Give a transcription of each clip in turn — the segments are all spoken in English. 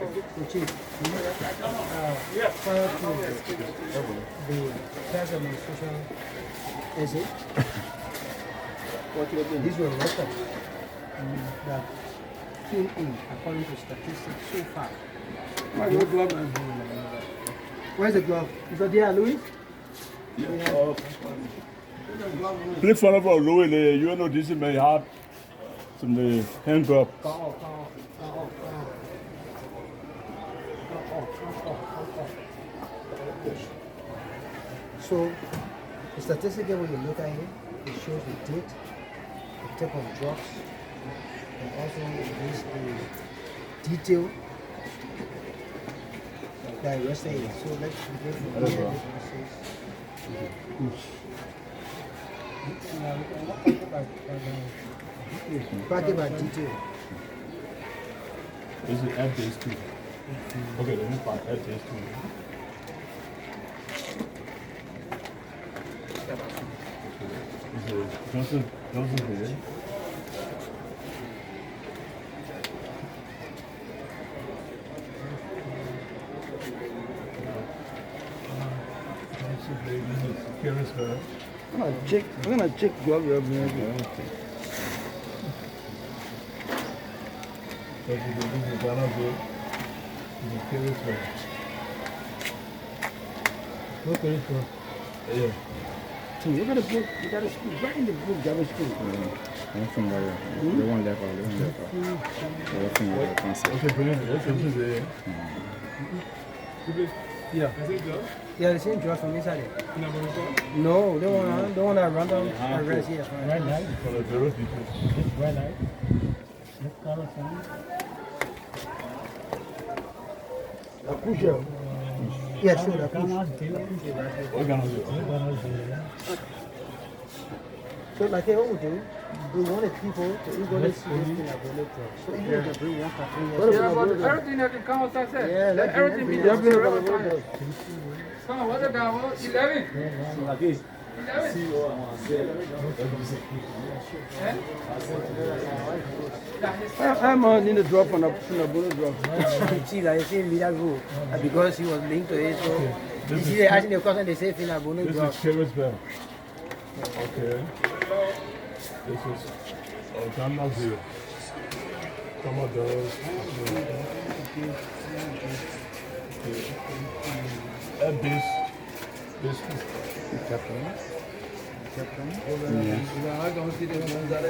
Chief, prior to the tax administration essay, these were records that came in according to statistics so far. Where's the glove? Is that there, Louis? Please follow for Louis, you know this may have some hand glove. So, the statistically when you look at it, it shows the date, the type of drugs, and also it gives the detail that arrested is. So let's begin from here. Packet by detail. This is add this too. Okay, let me add this too. Johnson here. I'm gonna check glove up here. Yeah. So you got a book, you got a school, right in the book, you got a school. One finger, they won't let go, they won't let go. One finger, they can't say. Yeah. Yeah, the same drugs from inside it. No, they want to random arrest here. Red light. Just red light. Let's color some. A pusher. Yeah, sure, that push. So like what we do, we wanted people to equally see this thing as a drug. So even if they bring one for 3 years. Yeah, but everything that can come outside, sir. Yeah, Let everything be everything. done. Come on, what's the guy? 11? 11? I'm in the drop on a bullet drop. See, like, say, leader go. Because he was linked to it, so you see, they asking the question, they say, Fina Bono This drug. is Carrot's bell. Okay. This is Ghana Zero. Commodores. Add this. I don't see the ones that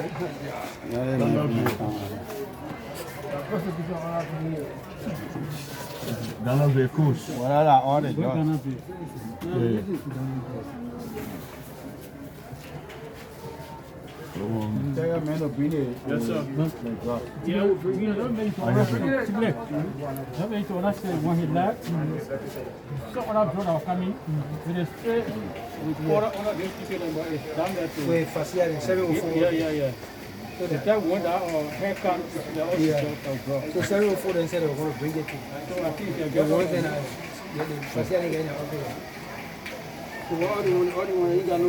Ghana Zero Coast. Voilà, audit. Yes, sir. Yeah, don't make it on us. When he left, so when I brought our coming, with a straight, Wait, facility, 704. yeah. So the time went out or haircut, the other Yeah. drop. So 704 then said they were going to bring it to So I think they the get one thing the facility getting out there. all the one you got no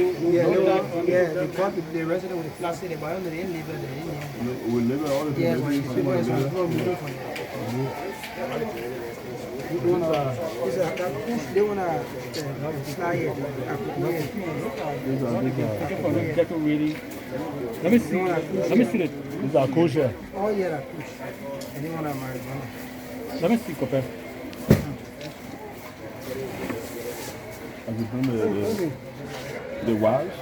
The resident with the flat city, but under the in label, they didn't. We live all the Yeah, time. people is going to move from there. They want to slide it. Let me see. Let me see it. These are kosher. Oh, yeah, that push. And they want to marijuana. Let me see, Copper. Have you done the wives?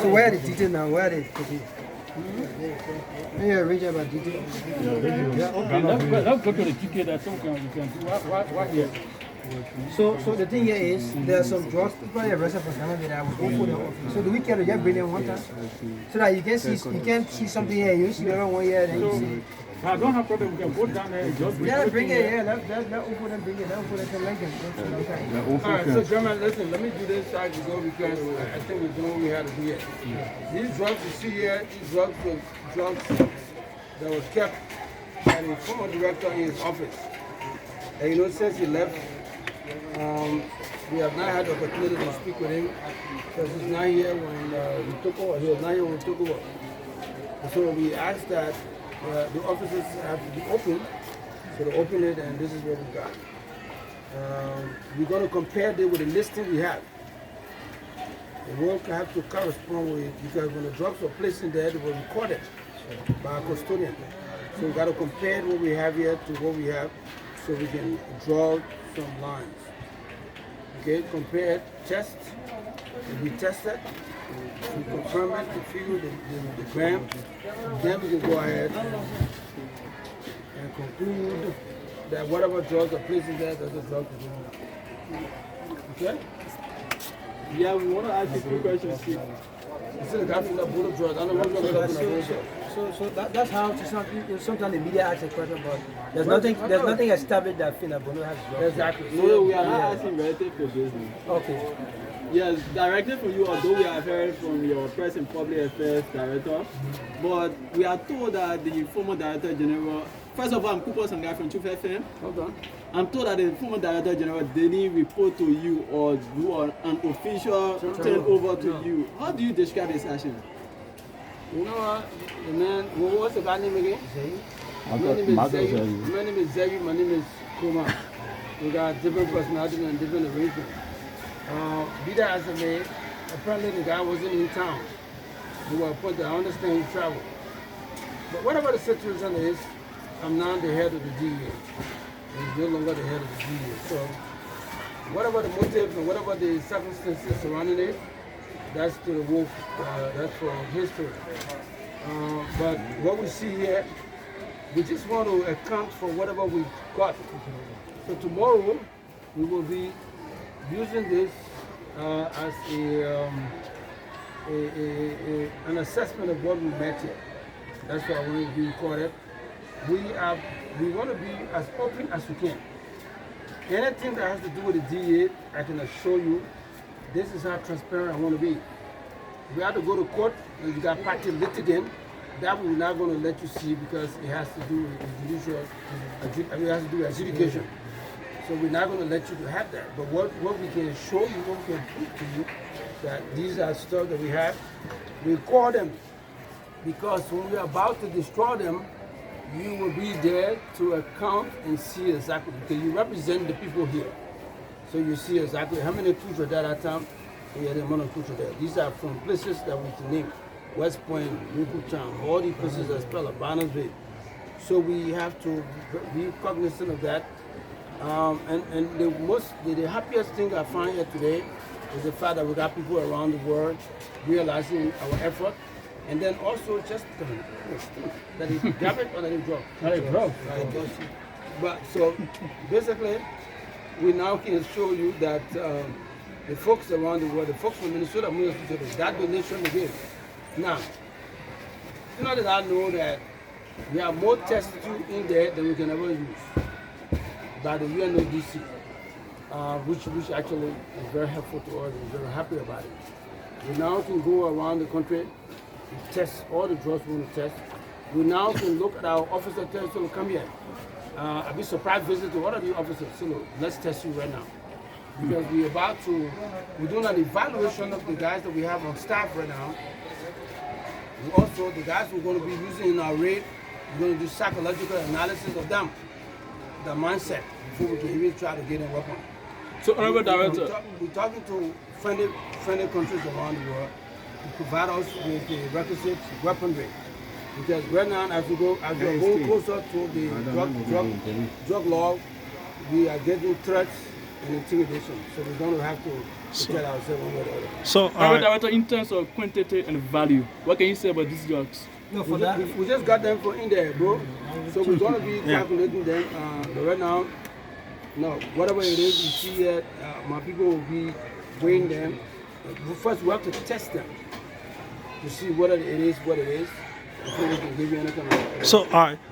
So where are the details now? Where are they? Yeah, reach about details. Okay, let's go to the ticket that some can you can do. What here? So the thing here is, there are some drugs people are arrested for some of it that will go for the office. So do we care to just bring them one time? So that you can see something here, you see the other one here, then you see. I don't have problem. We can go down there and just Yeah, bring it here. Let Upo them bring it. Let Upo them to Lincoln. All right, so gentlemen, listen, let me do this side to go because I think we're doing what we had to do here. These drugs you see here, these drugs were drugs that was kept by the former director in his office. And you know, since he left, we have not had the opportunity to speak with him because he's not here when we took over. He was not here when we took over. So we asked that the offices have to be open. So they open it, and this is what we got. We're going to compare it with the listing we have. The work have to correspond with, because when the drugs were placed in there, they were recorded by a custodian. So we got to compare what we have here to what we have, so we can draw some lines. Okay, compare it, test, we test it, we confirm it, the figure, the gram, then we can go ahead and conclude that whatever drugs are placed in there, that's the drug to do. Okay? Yeah, we want to ask you a quick question. You see the guy from the board of drugs, I don't know what's going to So that's how sometimes the media asks a question, but there's nothing established that Finabono has drugs. Exactly. No, we are not asking relative to business. Okay. Yes, directly from you, although we have heard from your press and public affairs director, but we are told that the former director general, first of all, I'm Cooper Sangha from Truth FM. Hold on. I'm told that the former director general didn't report to you or do an official turnover to you. How do you describe this action? You know what? The man, what's the guy name again? My name is Zegi, my name is Kromah. We got different personalities and different arrangements. Be that as it may, apparently the guy wasn't in town. He was appointed, I understand he traveled. But whatever the situation is, I'm now the head of the DEA. He's no longer the head of the DEA. So whatever the motive and whatever the circumstances surrounding it, that's to the wolf, that's for history. But what we see here, we just want to account for whatever we got. So tomorrow, we will be using this as an assessment of what we met here. That's why we will be recorded. We want to be as open as we can. Anything that has to do with the DA, I can assure you, this is how transparent I want to be. If we have to go to court and you got party litigant, that we're not going to let you see because it has to do with judicial, it has to do with adjudication. So we're not going to let you have that. But what we can show you, what we can prove to you, that these are stuff that we have, we record them. Because when we're about to destroy them, you will be there to account and see exactly, because you represent the people here. So you see exactly how many crews are there at that time, and the amount of crews are there. These are from places that we can name. West Point, Nukucham, all these places that spell a Barnes Bay. So we have to be cognizant of that. And the happiest thing I find here today is the fact that we got people around the world realizing our effort. And then also just that they grab it or that they drop. But so basically, we now can show you that the folks around the world, the folks from Minnesota, that donation they gave. Now, you know that I know that we have more test tubes in there than we can ever use by the UNODC, which actually is very helpful to us and very happy about it. We now can go around the country, test all the drugs we want to test. We now can look at our officer test, so come here. I'll be surprised visit to one of the officers, so let's test you right now. Because we're doing an evaluation of the guys that we have on staff right now. And also the guys we're going to be using in our raid, we're going to do psychological analysis of them, the mindset, before we can even try to get a weapon. So, Honorable Director, we're talking to friendly countries around the world to provide us with the requisite weaponry. Because right now, as we go closer to the drug law, we are getting threats and intimidation. So we're going to have to protect ourselves one way or the other. So, Director, in terms of quantity and value, what can you say about these drugs? No, for that. We just got them from in there, bro. So we're going to be calculating them. But right now, no, whatever it is you see here, my people will be weighing them. First, we have to test them to see what it is, before we can give you any kind of... So,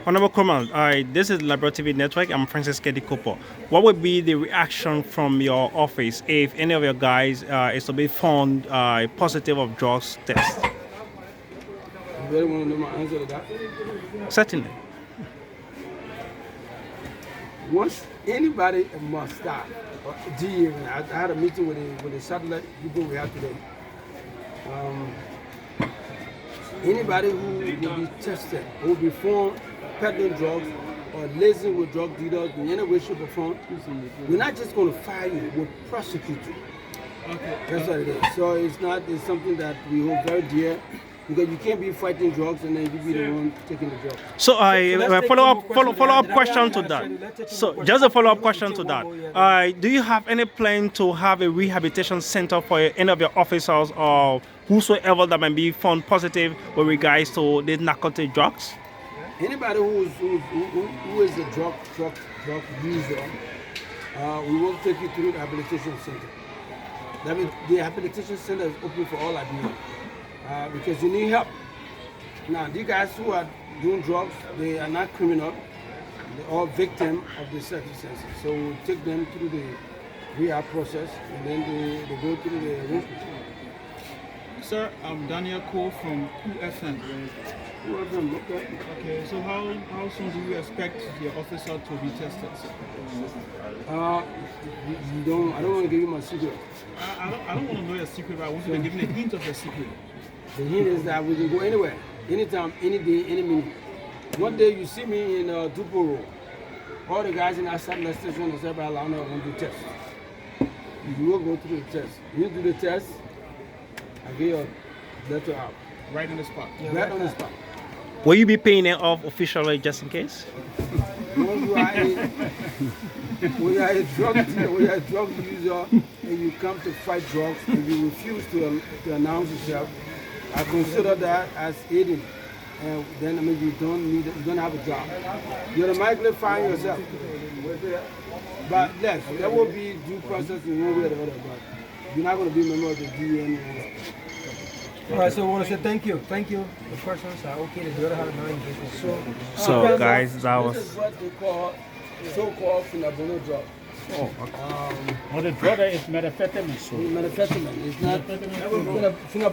Honorable Kromah, this is Liberia TV Network. I'm Francis Kedi Kopo. What would be the reaction from your office if any of your guys is to be found positive of drugs test? You really want to know my answer to that? Certainly. Once anybody must stop, I had a meeting with the satellite people we have today. Anybody who will be tested, who will be found peddling drugs or liaising with drug dealers in any way, shape, or form, we're not just going to fire you, we'll prosecute you. Okay. That's what it is. So it's something that we hold very dear, because you can't be fighting drugs and then you be the one taking the drugs. So let's take follow-up Did I question to answer that. you? Let's take So one more just a question. follow-up We'll question take to one that. more, yeah. Do you have any plan to have a rehabilitation center for any of your officers or whosoever that might be found positive with regards to the narcotic drugs? Anybody who is a drug user, we will take you through the rehabilitation center. That means the rehabilitation center is open for all Liberians because you need help. Now, these guys who are doing drugs, they are not criminal. They're all victims of the circumstances. So we take them through the rehab process, and then they go through the arrangement. Sir, I'm Daniel Cole from QFN. Okay. Okay, so how soon do you expect your officer to be tested, sir? I don't want to give you my secret. I don't want to know your secret, but I want you to give me a hint of your secret. The hint is that we can go anywhere, anytime, any day, any minute. One day you see me in Dupo Road. All the guys in our satellite station and everybody around there want to do tests. You will go through the test. You do the test, I get your letter out. Right on the spot. Right on the spot. Will you be paying it off officially just in case? When you are a drug user and you come to fight drugs and you refuse to announce yourself, I consider that as aiding. And then you don't have a job. You automatically fire yourself. But yes, there will be due process in one way or the other, but you're not going to be a member of the DEA anymore. All right, so I want to say thank you. Thank you. The persons are okay to do it, how to manage business. So guys, that This was is what they call so-called finabono drug. Well, the drug is methamphetamine. Methamphetamine. It's not